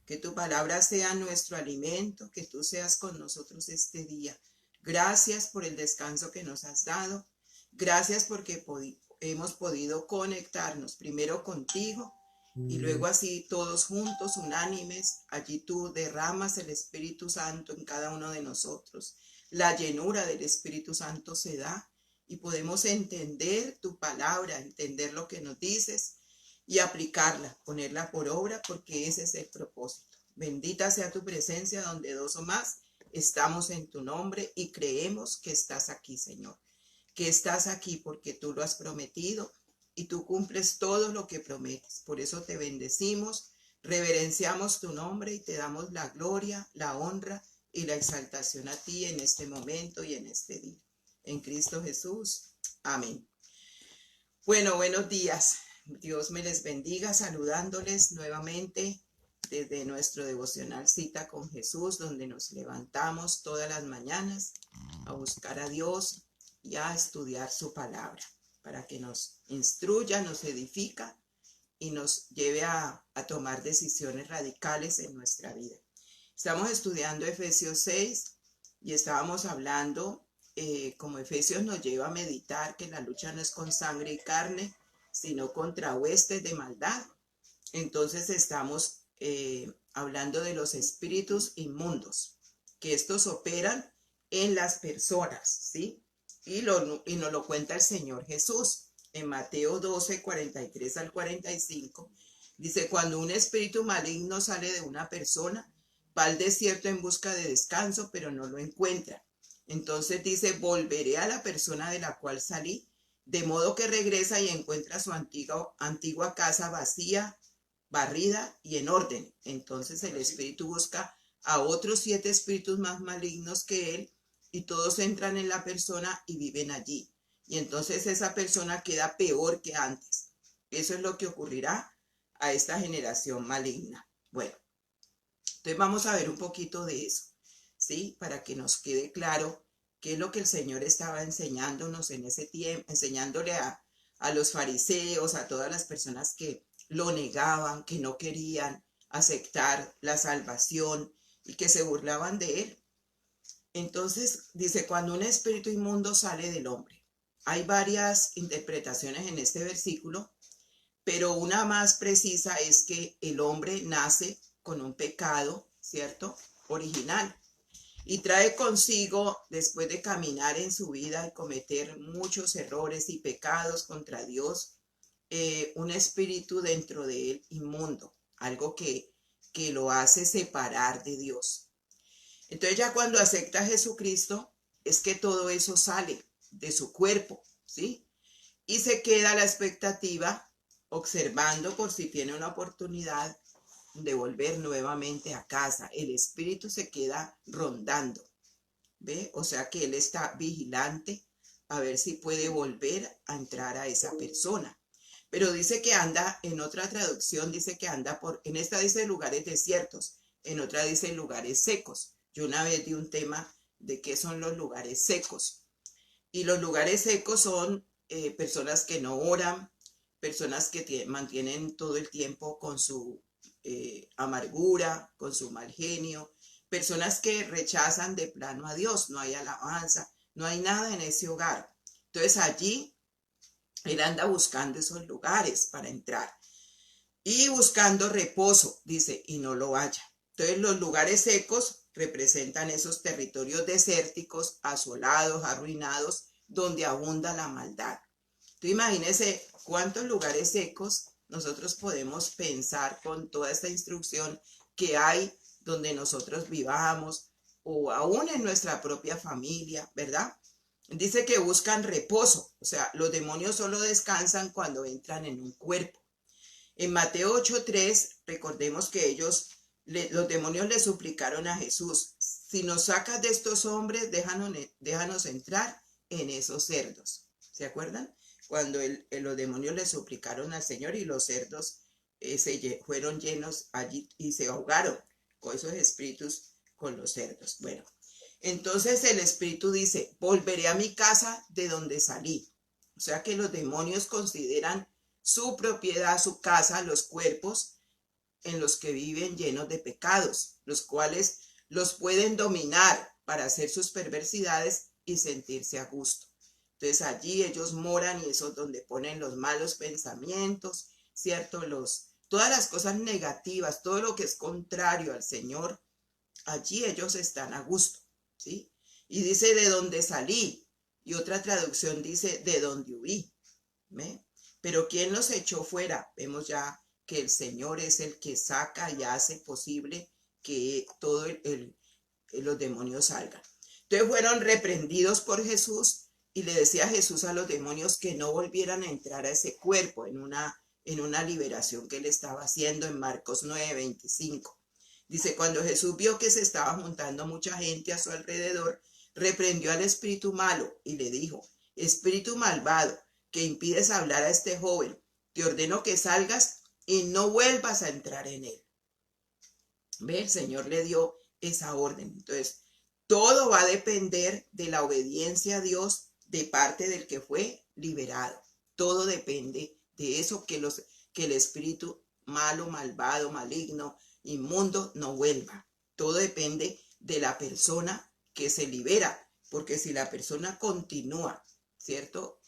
Que tu palabra sea nuestro alimento, que tú seas con nosotros este día. Gracias por el descanso que nos has dado. Gracias porque hemos podido conectarnos primero contigo y luego así todos juntos, unánimes. Allí tú derramas el Espíritu Santo en cada uno de nosotros. La llenura del Espíritu Santo se da y podemos entender tu palabra, entender lo que nos dices y aplicarla, ponerla por obra, porque ese es el propósito. Bendita sea tu presencia donde dos o más estamos en tu nombre y creemos que estás aquí, Señor. Que estás aquí porque tú lo has prometido y tú cumples todo lo que prometes. Por eso te bendecimos, reverenciamos tu nombre y te damos la gloria, la honra y la exaltación a ti en este momento y en este día. En Cristo Jesús. Amén. Bueno, buenos días. Dios me les bendiga, saludándoles nuevamente desde nuestro devocional Cita con Jesús, donde nos levantamos todas las mañanas a buscar a Dios y a estudiar su palabra, para que nos instruya, nos edifica y nos lleve a tomar decisiones radicales en nuestra vida. Estamos estudiando Efesios 6 y estábamos hablando, como Efesios nos lleva a meditar que la lucha no es con sangre y carne, sino contra huestes de maldad. Entonces estamos hablando de los espíritus inmundos, que estos operan en las personas, ¿sí? Y nos lo cuenta el Señor Jesús en Mateo 12, 43 al 45. Dice, cuando un espíritu maligno sale de una persona, va al desierto en busca de descanso, pero no lo encuentra. Entonces dice, volveré a la persona de la cual salí, de modo que regresa y encuentra su antigua casa vacía, barrida y en orden. Entonces el espíritu busca a otros 7 espíritus más malignos que él, y todos entran en la persona y viven allí. Y entonces esa persona queda peor que antes. Eso es lo que ocurrirá a esta generación maligna. Bueno, entonces vamos a ver un poquito de eso, ¿sí? Para que nos quede claro qué es lo que el Señor estaba enseñándonos en ese tiempo, enseñándole a los fariseos, a todas las personas que lo negaban, que no querían aceptar la salvación y que se burlaban de él. Entonces dice, cuando un espíritu inmundo sale del hombre. Hay varias interpretaciones en este versículo, pero una más precisa es que el hombre nace con un pecado, ¿cierto? Original. Y trae consigo, después de caminar en su vida y cometer muchos errores y pecados contra Dios, un espíritu dentro de él inmundo, algo que lo hace separar de Dios. Entonces ya cuando acepta a Jesucristo, es que todo eso sale de su cuerpo, ¿sí? Y se queda a la expectativa, observando por si tiene una oportunidad de volver nuevamente a casa. El espíritu se queda rondando, ¿ve? O sea que él está vigilante a ver si puede volver a entrar a esa persona. Pero dice que anda, en otra traducción dice que anda en esta dice lugares desiertos, en otra dice lugares secos. Yo una vez di un tema de qué son los lugares secos. Y los lugares secos son personas que no oran, personas que mantienen todo el tiempo con su amargura, con su mal genio, personas que rechazan de plano a Dios, no hay alabanza, no hay nada en ese hogar. Entonces allí él anda buscando esos lugares para entrar y buscando reposo, dice, y no lo halla. Entonces los lugares secos representan esos territorios desérticos, asolados, arruinados, donde abunda la maldad. Tú imagínese cuántos lugares secos nosotros podemos pensar con toda esta instrucción que hay donde nosotros vivamos o aún en nuestra propia familia, ¿verdad? Dice que buscan reposo, o sea, los demonios solo descansan cuando entran en un cuerpo. En Mateo 8:3, recordemos que los demonios le suplicaron a Jesús, si nos sacas de estos hombres, déjanos entrar en esos cerdos. ¿Se acuerdan? Cuando los demonios le suplicaron al Señor y los cerdos fueron llenos allí y se ahogaron con esos espíritus, con los cerdos. Bueno, entonces el espíritu dice, volveré a mi casa de donde salí. O sea que los demonios consideran su propiedad, su casa, los cuerpos, en los que viven llenos de pecados, los cuales los pueden dominar para hacer sus perversidades y sentirse a gusto. Entonces allí ellos moran y eso es donde ponen los malos pensamientos, ¿cierto? Todas las cosas negativas, todo lo que es contrario al Señor, allí ellos están a gusto, ¿sí? Y dice de donde salí, y otra traducción dice de donde huí, ¿ve? Pero ¿quién los echó fuera? Vemos ya que el Señor es el que saca y hace posible que todos los demonios salgan. Entonces fueron reprendidos por Jesús y le decía Jesús a los demonios que no volvieran a entrar a ese cuerpo en una liberación que él estaba haciendo en Marcos 9:25. Dice, cuando Jesús vio que se estaba juntando mucha gente a su alrededor, reprendió al espíritu malo y le dijo, espíritu malvado, que impides hablar a este joven, te ordeno que salgas y no vuelvas a entrar en él. ¿Ve? El Señor le dio esa orden. Entonces, todo va a depender de la obediencia a Dios de parte del que fue liberado. Todo depende de eso, que el espíritu malo, malvado, maligno, inmundo no vuelva. Todo depende de la persona que se libera, porque si la persona continúa, ¿cierto?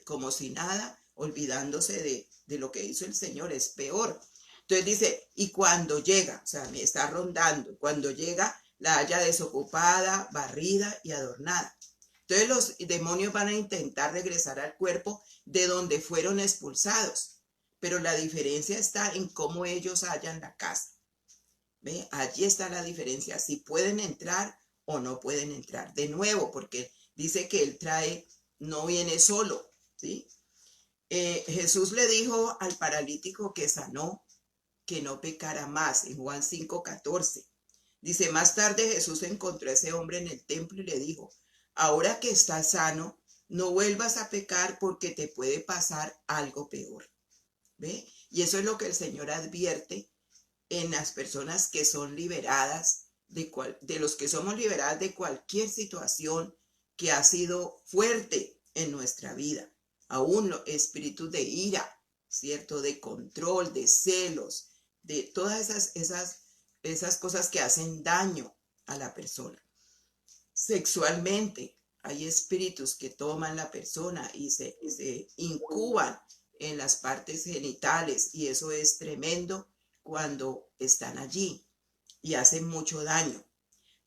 Como si nada, olvidándose de lo que hizo el Señor, es peor. Entonces dice, y cuando llega, o sea, me está rondando, cuando llega, la haya desocupada, barrida y adornada. Entonces los demonios van a intentar regresar al cuerpo de donde fueron expulsados, pero la diferencia está en cómo ellos hallan la casa. ¿Ve? Allí está la diferencia, si pueden entrar o no pueden entrar. De nuevo, porque dice que él trae, no viene solo, ¿sí? Jesús le dijo al paralítico que sanó que no pecara más, en Juan 5:14. Dice, más tarde Jesús encontró a ese hombre en el templo y le dijo, ahora que estás sano, no vuelvas a pecar porque te puede pasar algo peor. ¿Ve? Y eso es lo que el Señor advierte en las personas que son liberadas, de los que somos liberadas de cualquier situación que ha sido fuerte en nuestra vida. Aún los espíritus de ira, ¿cierto? De control, de celos, de todas esas cosas que hacen daño a la persona. Sexualmente, hay espíritus que toman la persona y se incuban en las partes genitales y eso es tremendo cuando están allí y hacen mucho daño.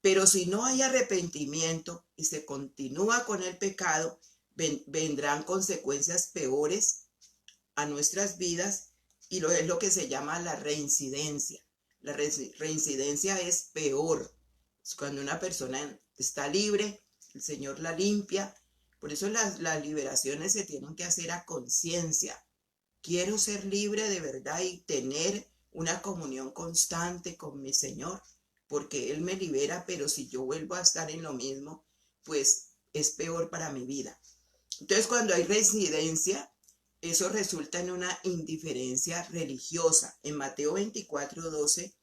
Pero si no hay arrepentimiento y se continúa con el pecado, vendrán consecuencias peores a nuestras vidas y es lo que se llama la reincidencia. La reincidencia es peor. Es cuando una persona está libre, el Señor la limpia. Por eso las liberaciones se tienen que hacer a conciencia. Quiero ser libre de verdad y tener una comunión constante con mi Señor, porque Él me libera, pero si yo vuelvo a estar en lo mismo, pues es peor para mi vida. Entonces, cuando hay reincidencia, eso resulta en una indiferencia religiosa. En Mateo 24:12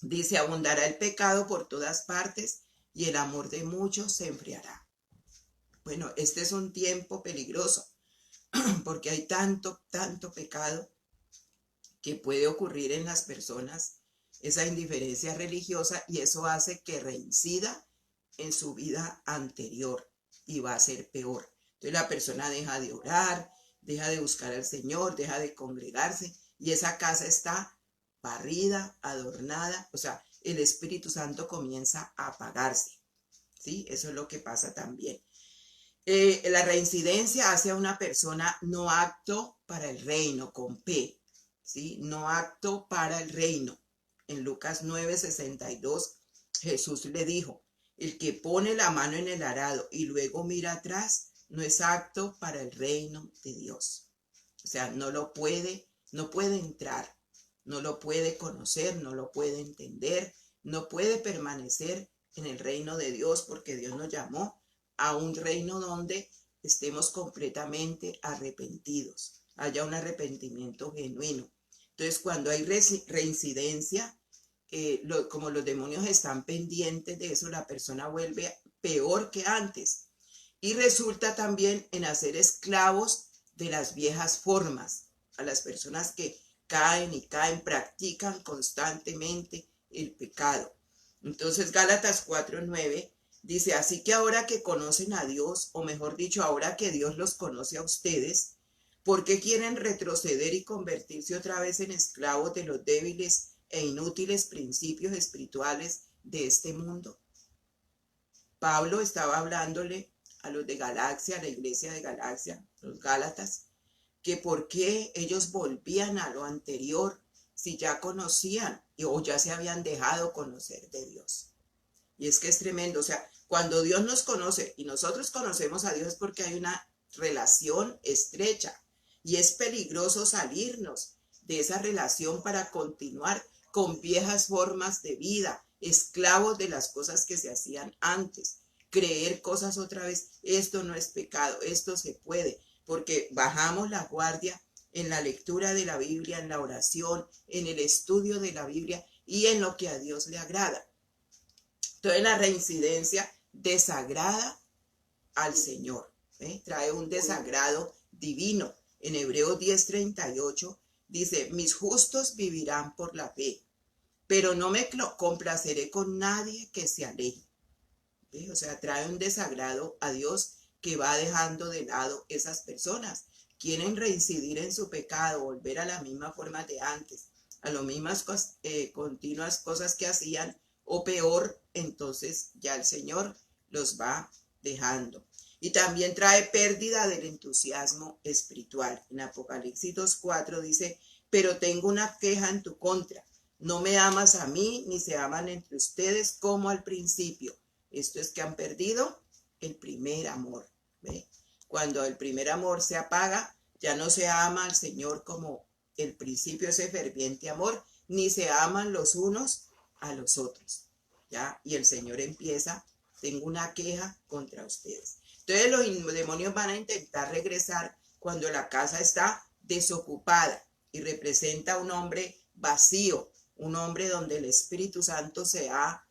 dice, abundará el pecado por todas partes y el amor de muchos se enfriará. Bueno, este es un tiempo peligroso porque hay tanto pecado que puede ocurrir en las personas, esa indiferencia religiosa, y eso hace que reincida en su vida anterior y va a ser peor. Entonces la persona deja de orar, deja de buscar al Señor, deja de congregarse y esa casa está barrida, adornada, o sea, el Espíritu Santo comienza a apagarse, ¿sí? Eso es lo que pasa también. La reincidencia hace a una persona no apto para el reino, con P, ¿sí? No apto para el reino. En Lucas 9:62, Jesús le dijo, el que pone la mano en el arado y luego mira atrás, no es apto para el reino de Dios. O sea, no puede entrar, no lo puede conocer, no lo puede entender, no puede permanecer en el reino de Dios porque Dios nos llamó a un reino donde estemos completamente arrepentidos, haya un arrepentimiento genuino. Entonces, cuando hay reincidencia, como los demonios están pendientes de eso, la persona vuelve peor que antes. Y resulta también en hacer esclavos de las viejas formas, a las personas que caen y caen, practican constantemente el pecado. Entonces Gálatas 4:9 dice, así que ahora que conocen a Dios, o mejor dicho, ahora que Dios los conoce a ustedes, ¿por qué quieren retroceder y convertirse otra vez en esclavos de los débiles e inútiles principios espirituales de este mundo? Pablo estaba hablándole a los de Galacia, a la iglesia de Galacia, los Gálatas, que por qué ellos volvían a lo anterior si ya conocían o ya se habían dejado conocer de Dios. Y es que es tremendo, o sea, cuando Dios nos conoce y nosotros conocemos a Dios porque hay una relación estrecha y es peligroso salirnos de esa relación para continuar con viejas formas de vida, esclavos de las cosas que se hacían antes, creer cosas otra vez, esto no es pecado, esto se puede, porque bajamos la guardia en la lectura de la Biblia, en la oración, en el estudio de la Biblia y en lo que a Dios le agrada. Entonces la reincidencia desagrada al Señor, trae un desagrado divino. En Hebreos 10:38 dice, mis justos vivirán por la fe, pero no me complaceré con nadie que se aleje. O sea, trae un desagrado a Dios que va dejando de lado esas personas. Quieren reincidir en su pecado, volver a la misma forma de antes, a las mismas continuas cosas que hacían, o peor, entonces ya el Señor los va dejando. Y también trae pérdida del entusiasmo espiritual. En Apocalipsis 2:4 dice, pero tengo una queja en tu contra. No me amas a mí, ni se aman entre ustedes como al principio. Esto es que han perdido el primer amor. ¿Ve? Cuando el primer amor se apaga, ya no se ama al Señor como el principio, ese ferviente amor, ni se aman los unos a los otros. ¿Ya? Y el Señor empieza, tengo una queja contra ustedes. Entonces los demonios van a intentar regresar cuando la casa está desocupada y representa un hombre vacío, un hombre donde el Espíritu Santo se ha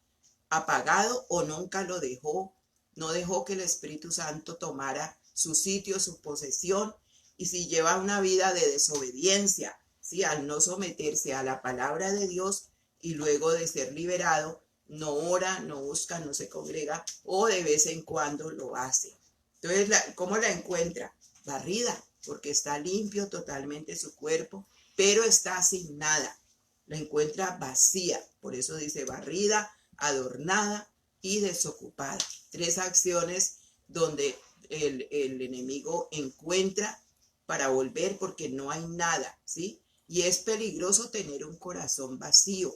apagado o nunca lo dejó, no dejó que el Espíritu Santo tomara su sitio, su posesión, y si lleva una vida de desobediencia, ¿sí? Al no someterse a la palabra de Dios y luego de ser liberado, no ora, no busca, no se congrega o de vez en cuando lo hace. Entonces, ¿cómo la encuentra? Barrida, porque está limpio totalmente su cuerpo, pero está sin nada. La encuentra vacía, por eso dice barrida, adornada y desocupada. 3 acciones donde el enemigo encuentra para volver porque no hay nada, ¿sí? Y es peligroso tener un corazón vacío.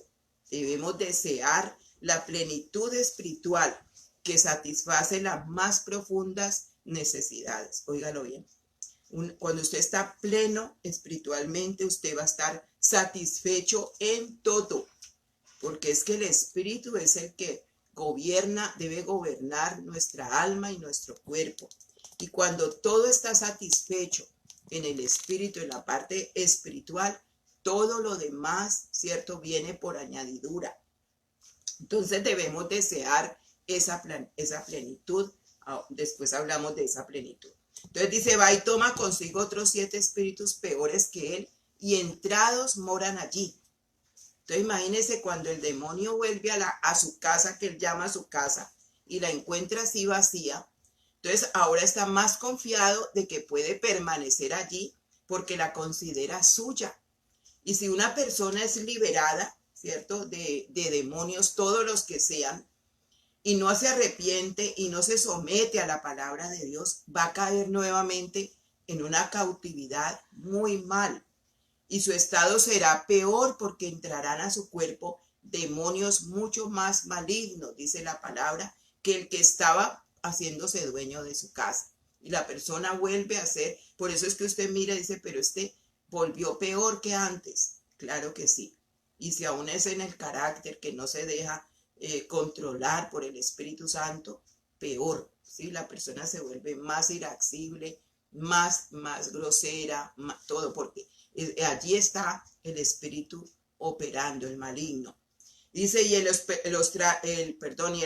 Debemos desear la plenitud espiritual que satisface las más profundas necesidades. Óigalo bien. Cuando usted está pleno espiritualmente, usted va a estar satisfecho en todo, porque es que el Espíritu es el que gobierna, debe gobernar nuestra alma y nuestro cuerpo. Y cuando todo está satisfecho en el Espíritu, en la parte espiritual, todo lo demás, ¿cierto?, viene por añadidura. Entonces debemos desear esa plenitud. Después hablamos de esa plenitud. Entonces dice, va y toma consigo otros 7 espíritus peores que él, y entrados moran allí. Entonces imagínese cuando el demonio vuelve a su casa, que él llama su casa, y la encuentra así vacía. Entonces ahora está más confiado de que puede permanecer allí porque la considera suya. Y si una persona es liberada, ¿cierto?, de demonios, todos los que sean, y no se arrepiente y no se somete a la palabra de Dios, va a caer nuevamente en una cautividad muy mal. Y su estado será peor porque entrarán a su cuerpo demonios mucho más malignos, dice la palabra, que el que estaba haciéndose dueño de su casa. Y la persona vuelve a ser, por eso es que usted mira y dice, pero este volvió peor que antes. Claro que sí. Y si aún es en el carácter que no se deja controlar por el Espíritu Santo, peor, ¿sí? La persona se vuelve más irascible, más grosera, todo, porque allí está el espíritu operando, el maligno. Dice, y el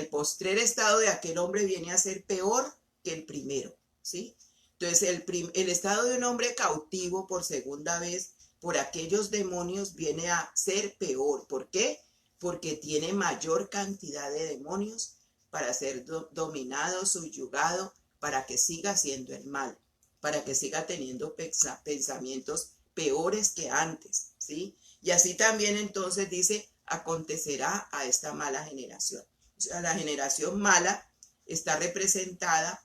postrer estado de aquel hombre viene a ser peor que el primero, ¿sí? Entonces, el estado de un hombre cautivo por segunda vez por aquellos demonios viene a ser peor. ¿Por qué? Porque tiene mayor cantidad de demonios para ser dominado, subyugado, para que siga haciendo el mal, para que siga teniendo pensamientos peores que antes, ¿sí? Y así también entonces dice, acontecerá a esta mala generación. O sea, la generación mala está representada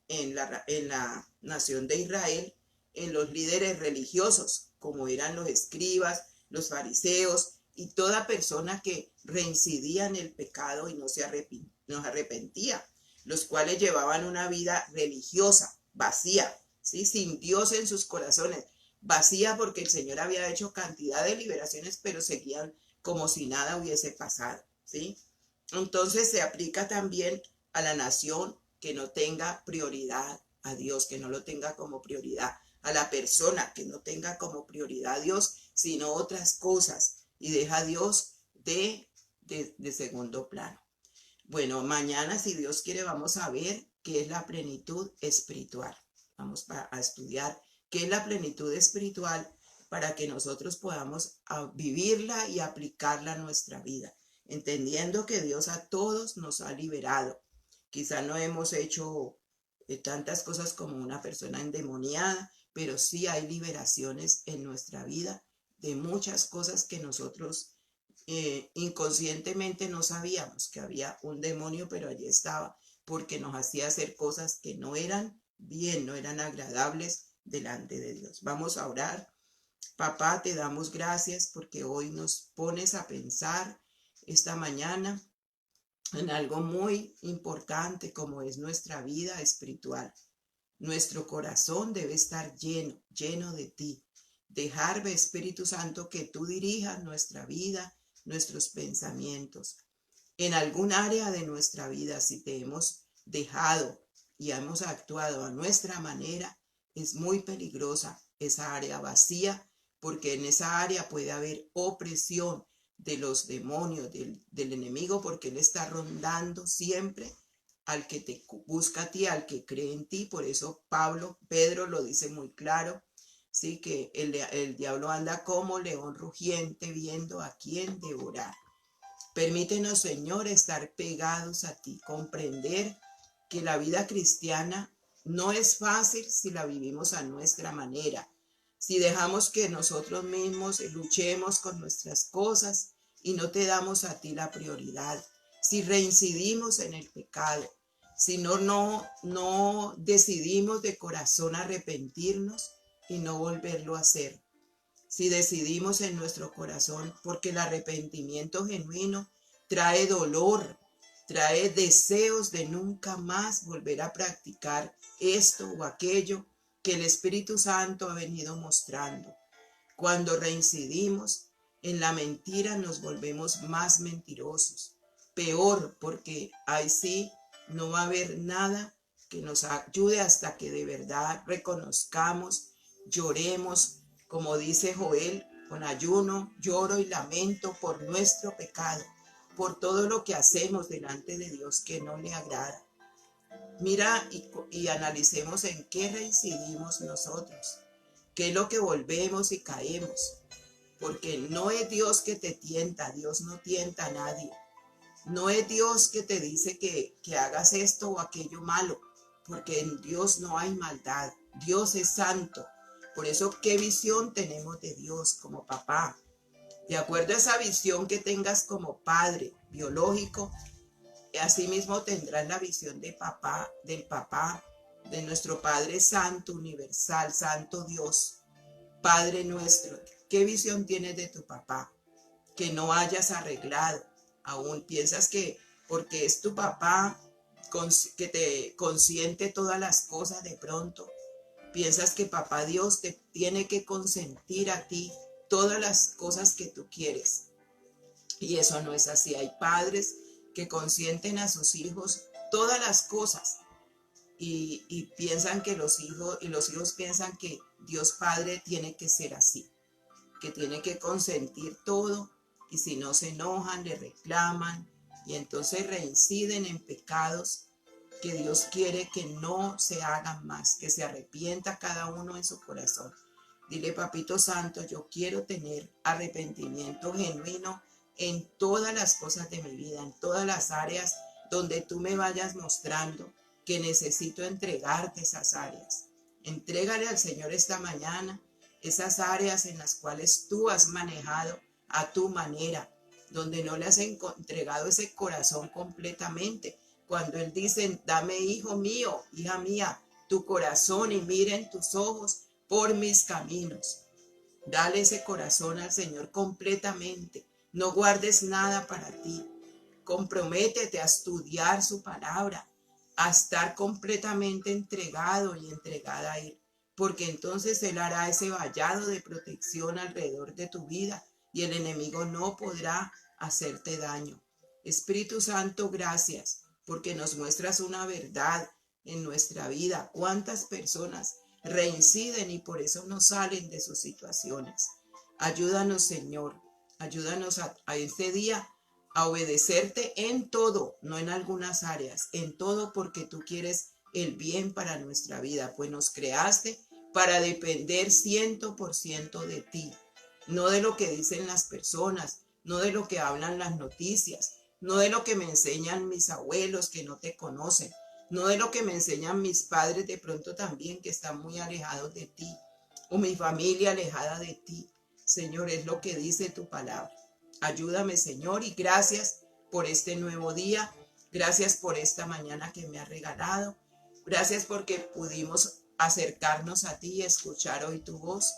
en la nación de Israel, en los líderes religiosos, como eran los escribas, los fariseos y toda persona que reincidía en el pecado y no se arrepentía, los cuales llevaban una vida religiosa, vacía, ¿sí? Sin Dios en sus corazones, vacía porque el Señor había hecho cantidad de liberaciones, pero seguían como si nada hubiese pasado, ¿sí? Entonces se aplica también a la nación que no tenga prioridad a Dios, que no lo tenga como prioridad, a la persona que no tenga como prioridad a Dios, sino otras cosas, y deja a Dios de segundo plano. Bueno, mañana, si Dios quiere, vamos a ver qué es la plenitud espiritual. Vamos a estudiar qué es la plenitud espiritual para que nosotros podamos vivirla y aplicarla a nuestra vida, entendiendo que Dios a todos nos ha liberado. Quizá no hemos hecho tantas cosas como una persona endemoniada, pero sí hay liberaciones en nuestra vida de muchas cosas que nosotros inconscientemente no sabíamos que había un demonio, pero allí estaba, porque nos hacía hacer cosas que no eran bien, no eran agradables delante de Dios. Vamos a orar. Papá, te damos gracias porque hoy nos pones a pensar esta mañana en algo muy importante como es nuestra vida espiritual. Nuestro corazón debe estar lleno, lleno de ti. Dejar, Espíritu Santo, que tú dirijas nuestra vida, nuestros pensamientos. En algún área de nuestra vida, si te hemos dejado y hemos actuado a nuestra manera, es muy peligrosa esa área vacía, porque en esa área puede haber opresión de los demonios, del enemigo, porque él está rondando siempre al que te busca a ti, al que cree en ti. Por eso Pedro lo dice muy claro, sí, que el diablo anda como león rugiente viendo a quién devorar. Permítenos, Señor, estar pegados a ti, comprender que la vida cristiana no es fácil si la vivimos a nuestra manera, si dejamos que nosotros mismos luchemos con nuestras cosas y no te damos a ti la prioridad, si reincidimos en el pecado, si no decidimos de corazón arrepentirnos y no volverlo a hacer. Si decidimos en nuestro corazón, porque el arrepentimiento genuino trae dolor, trae deseos de nunca más volver a practicar esto o aquello que el Espíritu Santo ha venido mostrando. Cuando reincidimos en la mentira nos volvemos más mentirosos. Peor, porque ahí sí no va a haber nada que nos ayude hasta que de verdad reconozcamos, lloremos, como dice Joel, con ayuno, lloro y lamento por nuestro pecado, por todo lo que hacemos delante de Dios que no le agrada. Mira y analicemos en qué reincidimos nosotros, qué es lo que volvemos y caemos, porque no es Dios que te tienta, Dios no tienta a nadie. No es Dios que te dice que hagas esto o aquello malo, porque en Dios no hay maldad. Dios es santo. Por eso, ¿qué visión tenemos de Dios como papá? De acuerdo a esa visión que tengas como padre biológico, asimismo tendrás la visión de papá, de nuestro Padre Santo, universal, Santo Dios, Padre nuestro. ¿Qué visión tienes de tu papá? Que no hayas arreglado. Aún piensas que porque es tu papá que te consiente todas las cosas, de pronto piensas que papá Dios te tiene que consentir a ti todas las cosas que tú quieres. Y eso no es así. Hay padres que consienten a sus hijos todas las cosas y piensan que los hijos piensan que Dios Padre tiene que ser así, que tiene que consentir todo, y si no se enojan, le reclaman y entonces reinciden en pecados que Dios quiere que no se hagan más, que se arrepienta cada uno en su corazón. Dile, Papito Santo, yo quiero tener arrepentimiento genuino en todas las cosas de mi vida, en todas las áreas donde tú me vayas mostrando que necesito entregarte esas áreas. Entrégale al Señor esta mañana esas áreas en las cuales tú has manejado a tu manera, donde no le has entregado ese corazón completamente. Cuando Él dice, dame, hijo mío, hija mía, tu corazón y miren tus ojos por mis caminos. Dale ese corazón al Señor completamente. No guardes nada para ti. Comprométete a estudiar su palabra, a estar completamente entregado y entregada a Él, porque entonces Él hará ese vallado de protección alrededor de tu vida y el enemigo no podrá hacerte daño. Espíritu Santo, gracias, porque nos muestras una verdad en nuestra vida. ¿Cuántas personas reinciden y por eso no salen de sus situaciones? Ayúdanos, Señor, ayúdanos a este día a obedecerte en todo, no en algunas áreas, en todo, porque tú quieres el bien para nuestra vida, pues nos creaste para depender 100% de ti, no de lo que dicen las personas, no de lo que hablan las noticias, no de lo que me enseñan mis abuelos que no te conocen, no de lo que me enseñan mis padres de pronto también que están muy alejados de ti, o mi familia alejada de ti. Señor, es lo que dice tu palabra. Ayúdame, Señor, y gracias por este nuevo día. Gracias por esta mañana que me has regalado. Gracias porque pudimos acercarnos a ti y escuchar hoy tu voz.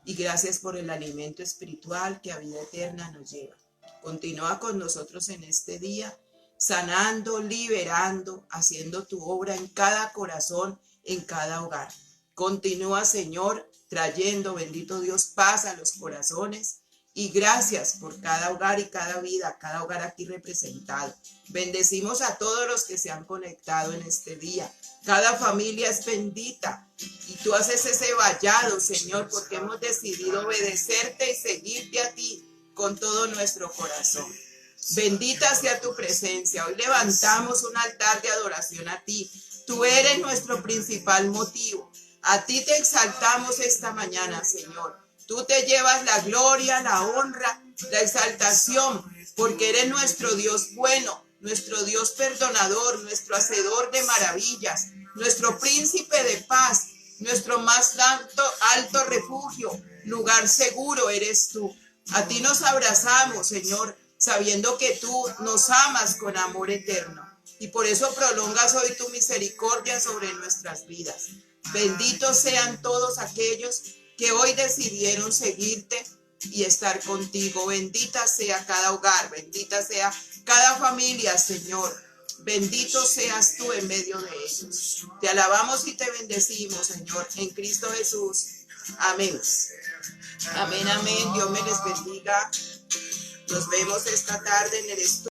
Y gracias por el alimento espiritual que a vida eterna nos lleva. Continúa con nosotros en este día, sanando, liberando, haciendo tu obra en cada corazón, en cada hogar. Continúa, Señor, trayendo, bendito Dios, paz a los corazones. Y gracias por cada hogar y cada vida, cada hogar aquí representado. Bendecimos a todos los que se han conectado en este día. Cada familia es bendita. Y tú haces ese vallado, Señor, porque hemos decidido obedecerte y seguirte a ti con todo nuestro corazón. Bendita sea tu presencia. Hoy levantamos un altar de adoración a ti. Tú eres nuestro principal motivo. A ti te exaltamos esta mañana, Señor. Tú te llevas la gloria, la honra, la exaltación, porque eres nuestro Dios bueno, nuestro Dios perdonador, nuestro hacedor de maravillas, nuestro príncipe de paz, nuestro más alto refugio, lugar seguro eres tú. A ti nos abrazamos, Señor, sabiendo que tú nos amas con amor eterno. Y por eso prolongas hoy tu misericordia sobre nuestras vidas. Benditos sean todos aquellos que hoy decidieron seguirte y estar contigo. Bendita sea cada hogar, bendita sea cada familia, Señor. Bendito seas tú en medio de ellos. Te alabamos y te bendecimos, Señor, en Cristo Jesús. Amén. Amén, amén. Dios me les bendiga. Nos vemos esta tarde en el estudio.